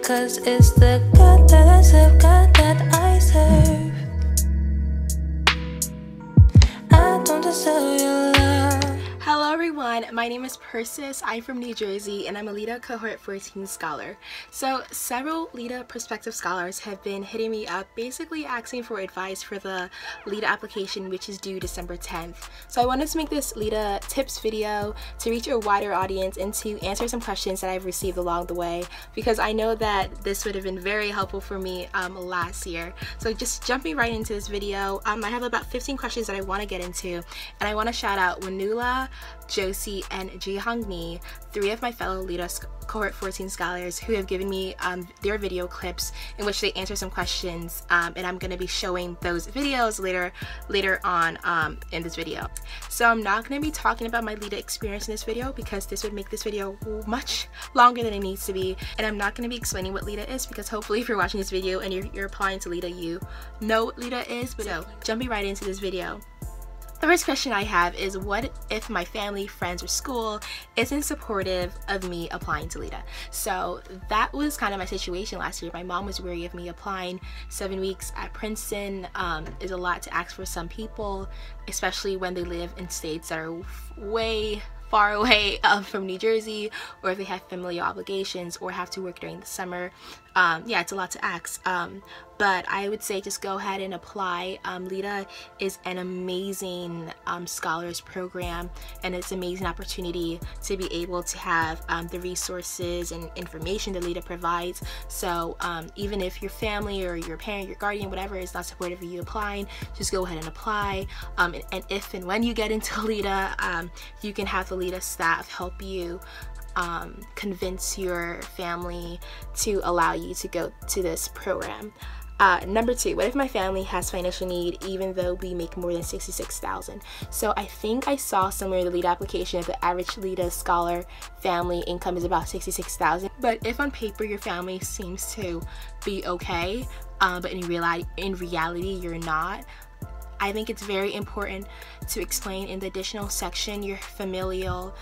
'cause it's the God that I serve, God that I serve. I don't deserve your love. Hello everyone, my name is Persis. I'm from New Jersey and I'm a LEDA cohort 14 scholar. So several LEDA prospective scholars have been hitting me up basically asking for advice for the LEDA application, which is due December 10th. So I wanted to make this LEDA tips video to reach a wider audience and to answer some questions that I've received along the way, because I know that this would have been very helpful for me last year. So just jumping right into this video, I have about 15 questions that I want to get into, and I want to shout out Wanula, Josie, and Jihongmi, 3 of my fellow LEDA cohort 14 scholars who have given me their video clips in which they answer some questions, and I'm going to be showing those videos later on in this video. So I'm not going to be talking about my LEDA experience in this video because this would make this video much longer than it needs to be, and I'm not going to be explaining what LEDA is because hopefully if you're watching this video and you're applying to LEDA, you know what LEDA is. But so jumping right into this video. The first question I have is, what if my family, friends, or school isn't supportive of me applying to LEDA? So that was kind of my situation last year. My mom was wary of me applying. 7 weeks at Princeton is a lot to ask for some people, especially when they live in states that are way far away from New Jersey, or if they have familial obligations or have to work during the summer. Yeah, it's a lot to ask. But I would say just go ahead and apply. LEDA is an amazing scholars program, and it's an amazing opportunity to be able to have the resources and information that LEDA provides. So even if your family or your parent, your guardian, whatever is not supportive of you applying, just go ahead and apply. And if and when you get into LEDA, you can have the LEDA staff help you convince your family to allow you to go to this program. Number 2, what if my family has financial need even though we make more than $66,000? So I think I saw somewhere in the LEDA application that the average LEDA scholar family income is about $66,000. But if on paper your family seems to be okay, but in reality you're not, I think it's very important to explain in the additional section your familial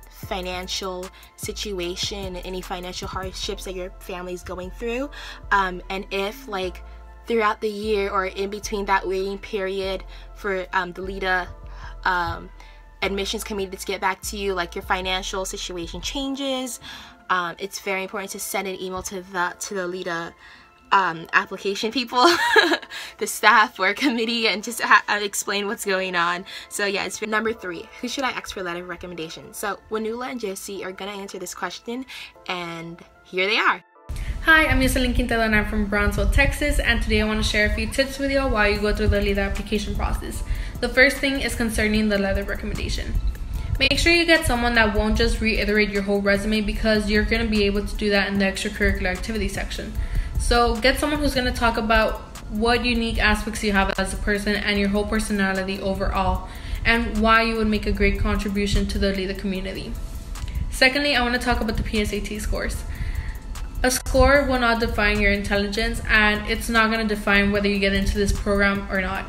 financial situation, any financial hardships that your family is going through, and if like throughout the year or in between that waiting period for the LEDA admissions committee to get back to you, like your financial situation changes, it's very important to send an email to the LEDA application people, the staff or committee, and just explain what's going on. So yeah, it's number 3. Who should I ask for a letter of recommendation? So Wanula and Josie are gonna answer this question, and here they are. Hi, I'm Jocelyn Quintero and I'm from Brownsville, Texas, and today I want to share a few tips with you while you go through the LEDA application process. The first thing is concerning the letter of recommendation. Make sure you get someone that won't just reiterate your whole resume, because you're going to be able to do that in the extracurricular activity section. So get someone who's going to talk about what unique aspects you have as a person and your whole personality overall, and why you would make a great contribution to the LEDA community. Secondly, I want to talk about the PSAT scores. A score will not define your intelligence, and it's not going to define whether you get into this program or not.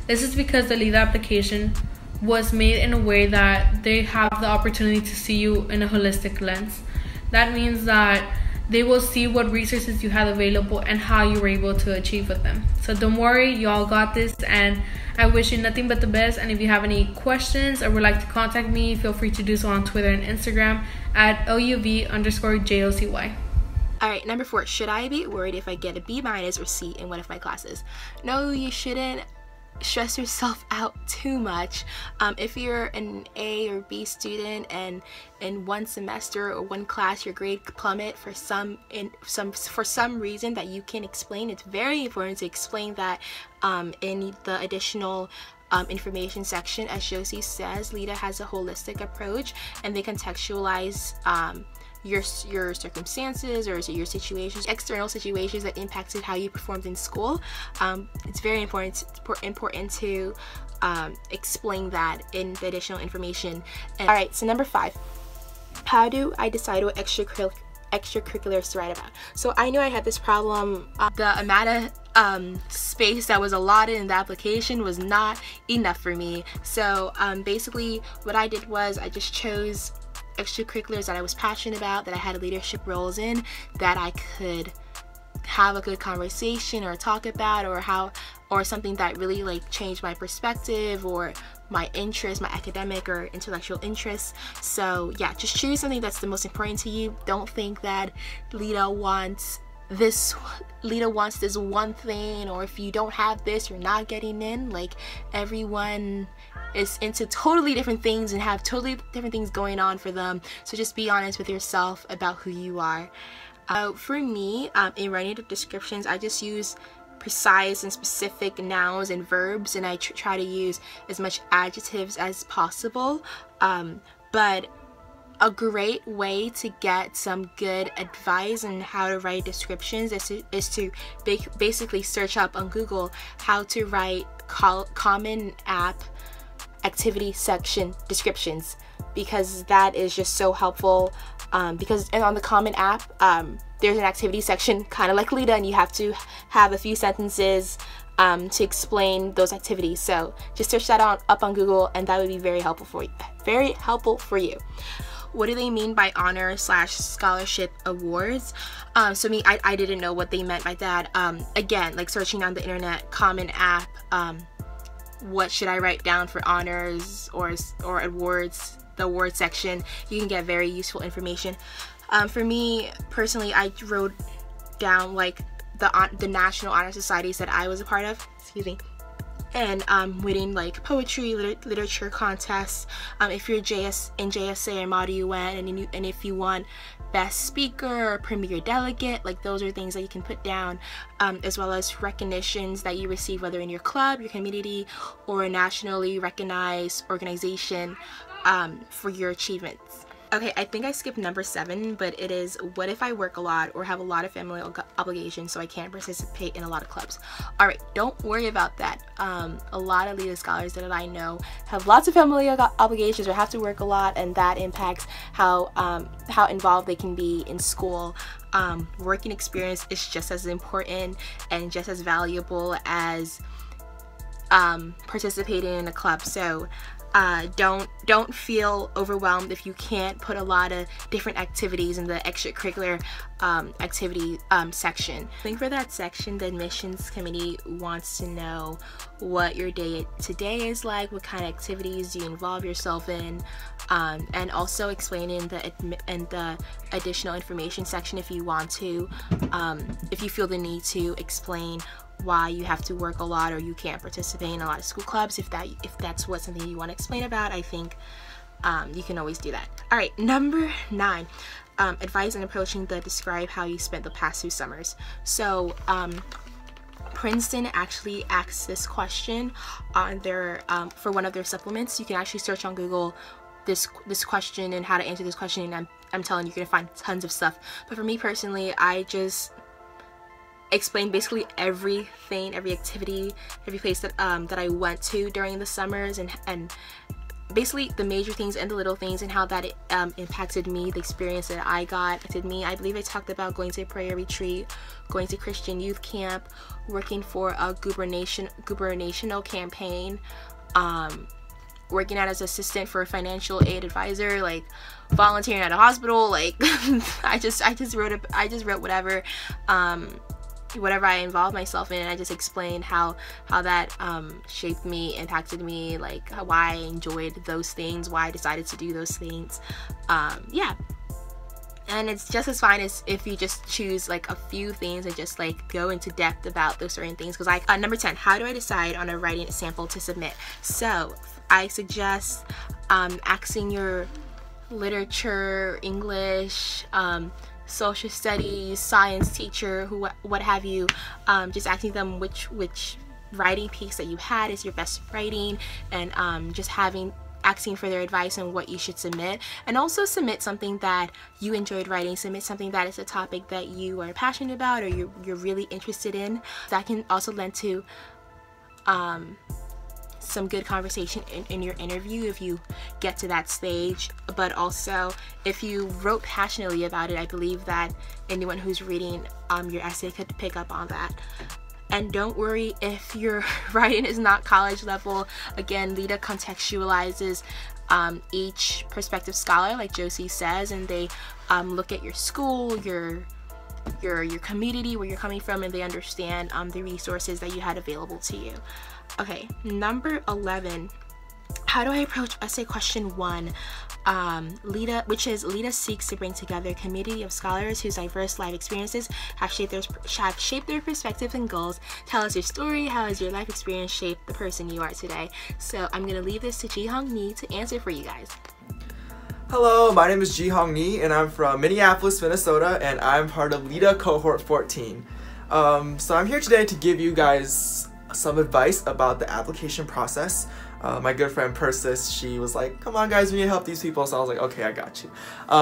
This is because the LEDA application was made in a way that they have the opportunity to see you in a holistic lens. That means that they will see what resources you have available and how you were able to achieve with them. So don't worry, you all got this, and I wish you nothing but the best. And if you have any questions or would like to contact me, feel free to do so on Twitter and Instagram at @OUV_JOCY. Alright, number 4, should I be worried if I get a B- or C in one of my classes? No, you shouldn't stress yourself out too much. If you're an A or B student and in one semester or one class your grade plummet for some reason that you can explain, it's very important to explain that in the additional information section. As Josie says, LEDA has a holistic approach, and they contextualize your circumstances or your situations, external situations that impacted how you performed in school. It's very important to explain that in the additional information. Alright, so number 5, how do I decide what extracurriculars to write about? So I knew I had this problem. The amount of space that was allotted in the application was not enough for me. So basically what I did was I just chose extracurriculars that I was passionate about, that I had leadership roles in, that I could have a good conversation or talk about, or something that really like changed my perspective or my interest, my academic or intellectual interests. So yeah, just choose something that's the most important to you. Don't think that LEDA wants this one thing, or if you don't have this, you're not getting in. Like, everyone is into totally different things and have totally different things going on for them. So just be honest with yourself about who you are. For me, in writing the descriptions, I just use precise and specific nouns and verbs, and I try to use as much adjectives as possible. But a great way to get some good advice on how to write descriptions is to basically search up on Google how to write common app activity section descriptions, because that is just so helpful. Because on the common app, there's an activity section kind of like LEDA, and you have to have a few sentences to explain those activities. So just search that up on Google, and that would be very helpful for you. What do they mean by honor/scholarship awards? So me, I didn't know what they meant by that. Again, like searching on the internet, common app, what should I write down for honors or awards, the award section, you can get very useful information. For me personally, I wrote down like the National Honor Societies that I was a part of, and winning like poetry, literature contests. If you're in JSA or Model UN, and if you won best speaker or premier delegate, like those are things that you can put down, as well as recognitions that you receive, whether in your club, your community, or a nationally recognized organization, for your achievements. Okay, I think I skipped number 7, but it is, what if I work a lot or have a lot of family obligations so I can't participate in a lot of clubs? Alright, don't worry about that. A lot of LEDA scholars that I know have lots of family obligations or have to work a lot, and that impacts how involved they can be in school. Working experience is just as important and just as valuable as participating in a club. So don't feel overwhelmed if you can't put a lot of different activities in the extracurricular activity section. I think for that section, the admissions committee wants to know what your day today is like, what kind of activities you involve yourself in, and also explaining the additional information section if you want to, if you feel the need to explain why you have to work a lot or you can't participate in a lot of school clubs. If that's something you want to explain about, I think you can always do that. All right, number 9, advice in approaching the describe how you spent the past 2 summers. So Princeton actually asks this question on their for one of their supplements. You can actually search on Google this question and how to answer this question, and I'm telling you, you're gonna find tons of stuff. But for me personally, I just explain basically everything, every activity, every place that I went to during the summers, and basically the major things and the little things, and how that it impacted me, the experience that I got affected me. I believe I talked about going to a prayer retreat, going to Christian youth camp, working for a gubernatorial campaign, working out as assistant for a financial aid advisor, like volunteering at a hospital, like I just wrote whatever I involved myself in, and I just explained how that shaped me, impacted me, like why I enjoyed those things, why I decided to do those things. Yeah, and it's just as fine as if you just choose like a few things and just like go into depth about those certain things. Because like number 10, how do I decide on a writing sample to submit? So I suggest asking your literature, English, social studies, science teacher, what have you, just asking them which writing piece that you had is your best writing, and just asking for their advice on what you should submit. And also submit something that you enjoyed writing. Submit something that is a topic that you are passionate about or you're really interested in. That can also lend to some good conversation in your interview if you get to that stage. But also, if you wrote passionately about it, I believe that anyone who's reading your essay could pick up on that. And don't worry if your writing is not college level. Again, LEDA contextualizes each prospective scholar, like Josie says, and they look at your school, your community, where you're coming from, and they understand the resources that you had available to you. Okay, number 11. How do I approach essay question 1? LEDA seeks to bring together a community of scholars whose diverse life experiences have shaped their perspectives and goals. Tell us your story. How has your life experience shaped the person you are today? So I'm gonna leave this to Ji-Hong Ni to answer for you guys. Hello, my name is Ji-Hong Ni, and I'm from Minneapolis, Minnesota, and I'm part of LEDA cohort 14. So I'm here today to give you guys some advice about the application process. My good friend Persis, she was like, come on guys, we need to help these people, so I was like, okay, I got you.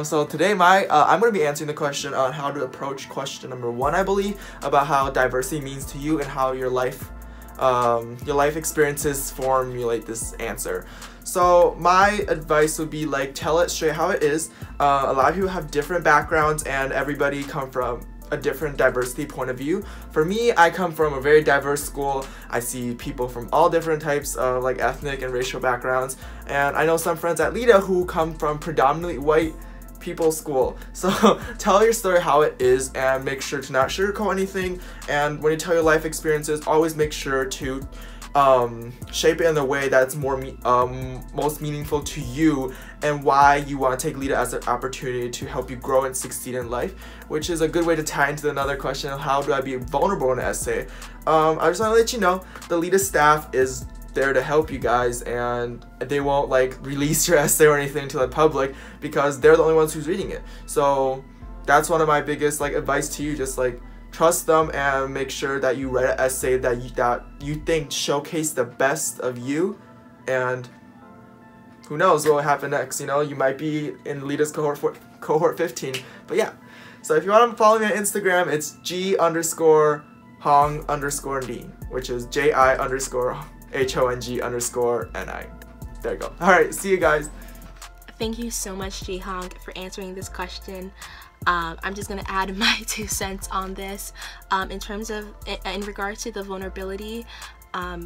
So today I'm going to be answering the question on how to approach question number 1, I believe, about how diversity means to you and how your life experiences formulate this answer. So my advice would be, like, tell it straight how it is. A lot of people have different backgrounds and everybody come from a different diversity point of view. For me, I come from a very diverse school. I see people from all different types of like ethnic and racial backgrounds, and I know some friends at LEDA who come from predominantly white people's school. So tell your story how it is and make sure to not sugarcoat anything, and when you tell your life experiences, always make sure to shape it in a way that's most meaningful to you and why you want to take LEDA as an opportunity to help you grow and succeed in life, which is a good way to tie into another question of how do I be vulnerable in an essay. I just want to let you know the LEDA staff is there to help you guys, and they won't like release your essay or anything to the public because they're the only ones who's reading it. So that's one of my biggest like advice to you, just like trust them and make sure that you write an essay that you think showcase the best of you, and who knows what will happen next. You know, you might be in LEDA's cohort 15. But yeah, so if you want to follow me on Instagram, it's G_Hong_Ni, which is JI_HONG_NI. There you go. Alright, see you guys. Thank you so much, Ji-Hong, for answering this question. I'm just gonna add my 2 cents on this. In regards to the vulnerability,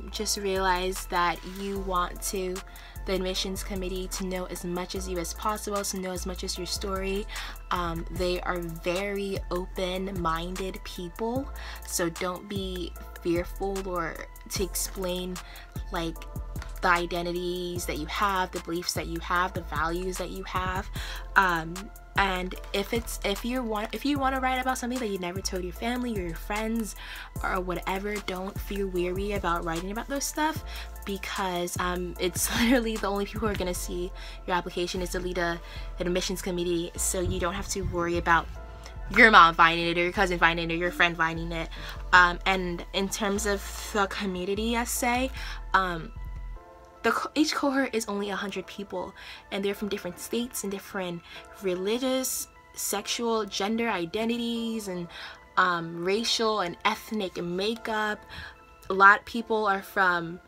just realize that you want the admissions committee to know as much as you as possible, to know as much as your story. They are very open-minded people, so don't be fearful or to explain like the identities that you have, the beliefs that you have, the values that you have. And if you want to write about something that you never told your family or your friends or whatever, don't feel weary about writing about those stuff, because it's literally the only people who are going to see your application is the LEDA admissions committee, so you don't have to worry about your mom finding it or your cousin finding it or your friend finding it. And in terms of the community essay, each cohort is only 100 people, and they're from different states and different religious, sexual, gender identities, and racial and ethnic makeup. A lot of people are from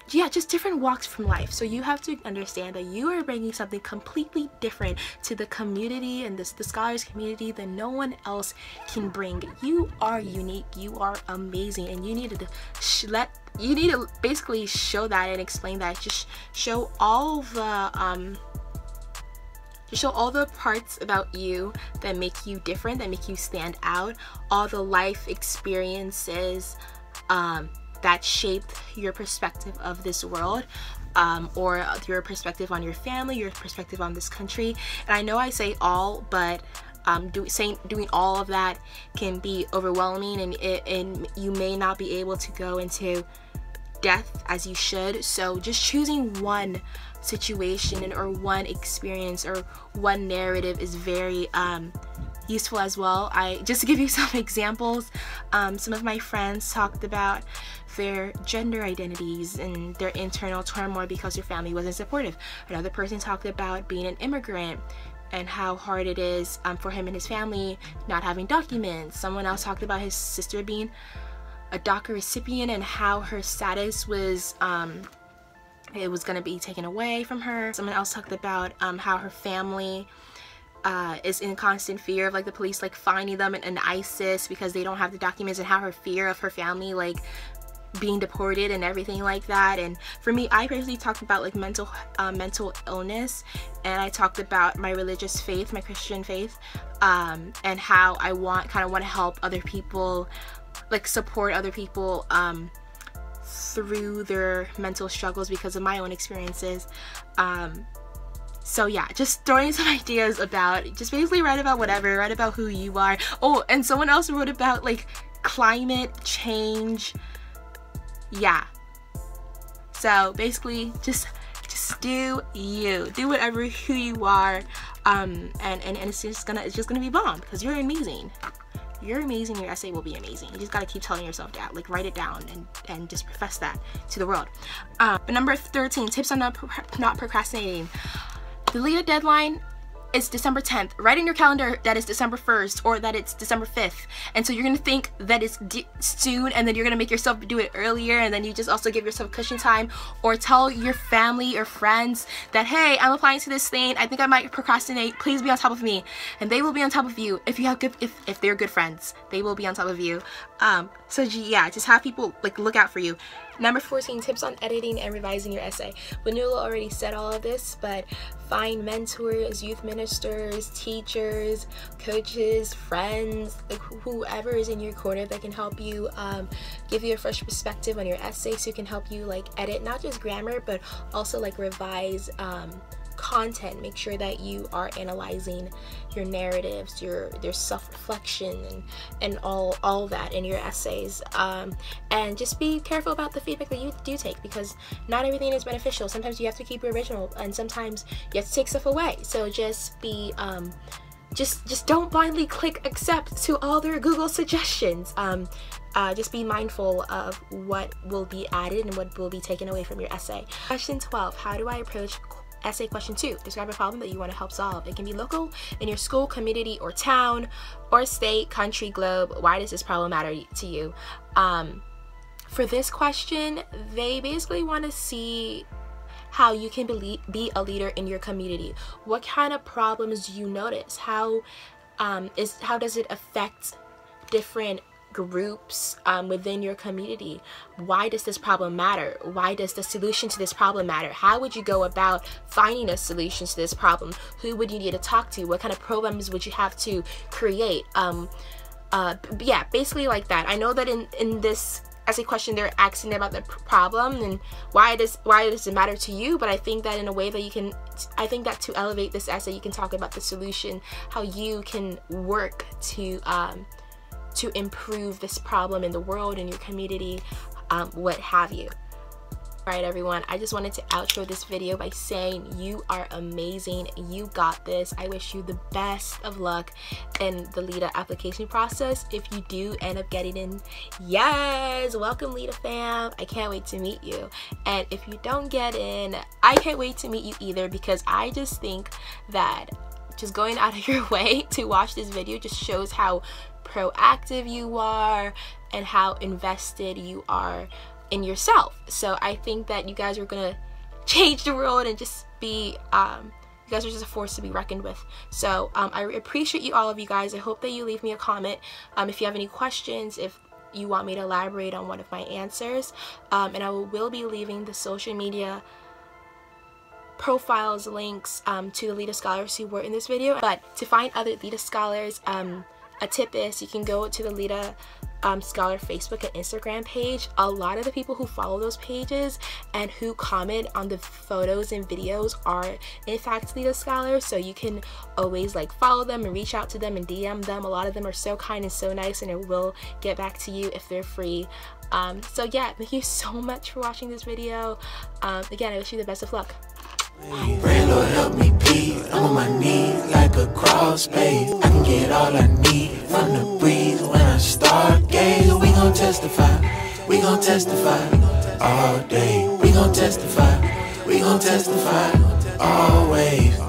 just different walks from life. So you have to understand that you are bringing something completely different to the community and the scholars community that no one else can bring. You are unique, you are amazing, and you need to basically show that and explain that. Just show all the parts about you that make you different, that make you stand out, all the life experiences that shaped your perspective of this world, or your perspective on your family, your perspective on this country. And I know I say all, but doing all of that can be overwhelming, and you may not be able to go into depth as you should. So just choosing one situation or one experience or one narrative is very useful as well. Just to give you some examples, some of my friends talked about their gender identities and their internal turmoil because their family wasn't supportive. Another person talked about being an immigrant and how hard it is for him and his family not having documents. Someone else talked about his sister being a DACA recipient and how her status was it was going to be taken away from her. Someone else talked about how her family is in constant fear of like the police like finding them and ISIS because they don't have the documents, and how her fear of her family like being deported and everything like that. And for me, I personally talked about like mental illness, and I talked about my religious faith, my Christian faith, and how I want to help other people, like support other people through their mental struggles because of my own experiences. So yeah, just throwing some ideas about, just basically write about whatever, write about who you are. Oh, and someone else wrote about like climate change. Yeah. So basically just do you. Do whatever who you are. And it's just gonna be bomb because you're amazing. You're amazing. Your essay will be amazing. You just gotta keep telling yourself that. Like, write it down and just profess that to the world. But number 13, tips on not procrastinating. The LEDA deadline is December 10th. Write in your calendar that it's December 1st or that it's December 5th. And so you're gonna think that it's soon, and then you're gonna make yourself do it earlier, and then you just also give yourself cushion time. Or tell your family or friends that, hey, I'm applying to this thing, I think I might procrastinate, please be on top of me. And they will be on top of you. If you have good, if they're good friends, they will be on top of you. So yeah, just have people like look out for you. Number 14, tips on editing and revising your essay. Vanula already said all of this, but find mentors, youth ministers, teachers, coaches, friends, like whoever is in your corner that can help you give you a fresh perspective on your essay, so it can help you like edit not just grammar but also like revise content. Make sure that you are analyzing your narratives, your self-reflection, and all that in your essays, and just be careful about the feedback that you do take, because not everything is beneficial. Sometimes you have to keep your original, and sometimes you have to take stuff away. So just be just don't blindly click accept to all their Google suggestions. Just be mindful of what will be added and what will be taken away from your essay. Question 12, how do I approach essay question 2? Describe a problem that you want to help solve. It can be local, in your school, community, or town, or state, country, globe. Why does this problem matter to you? For this question, they basically want to see how you can be a leader in your community. What kind of problems do you notice? How does it affect different groups within your community? Why does this problem matter? Why does the solution to this problem matter? How would you go about finding a solution to this problem? Who would you need to talk to? What kind of programs would you have to create? Yeah, basically like that. I know that in this essay question they're asking about the problem and why does it matter to you, but I think that in a way that I think that to elevate this essay, you can talk about the solution, how you can work to improve this problem in the world, in your community, what have you. Alright everyone, I just wanted to outro this video by saying you are amazing, you got this. I wish you the best of luck in the LEDA application process. If you do end up getting in, yes, welcome LEDA fam, I can't wait to meet you. And if you don't get in, I can't wait to meet you either, because I just think that just going out of your way to watch this video just shows how proactive you are and how invested you are in yourself. So I think that you guys are gonna change the world and just be you guys are just a force to be reckoned with. So I appreciate all of you guys. I hope that you leave me a comment if you have any questions, if you want me to elaborate on one of my answers, and I will be leaving the social media profiles links to the LEDA scholars who were in this video. But to find other LEDA scholars, a tip is you can go to the LEDA Scholar Facebook and Instagram page. A lot of the people who follow those pages and who comment on the photos and videos are in fact LEDA scholars, so you can always like follow them and reach out to them and DM them. A lot of them are so kind and so nice, and it will get back to you if they're free. So yeah, thank you so much for watching this video. Again, I wish you the best of luck. Pray, Lord, help me please. I'm on my knees like a crawl space. I can get all I need from the breeze when I start gaze. We gon' testify, we gon' testify all day. We gon' testify, we gon' testify always.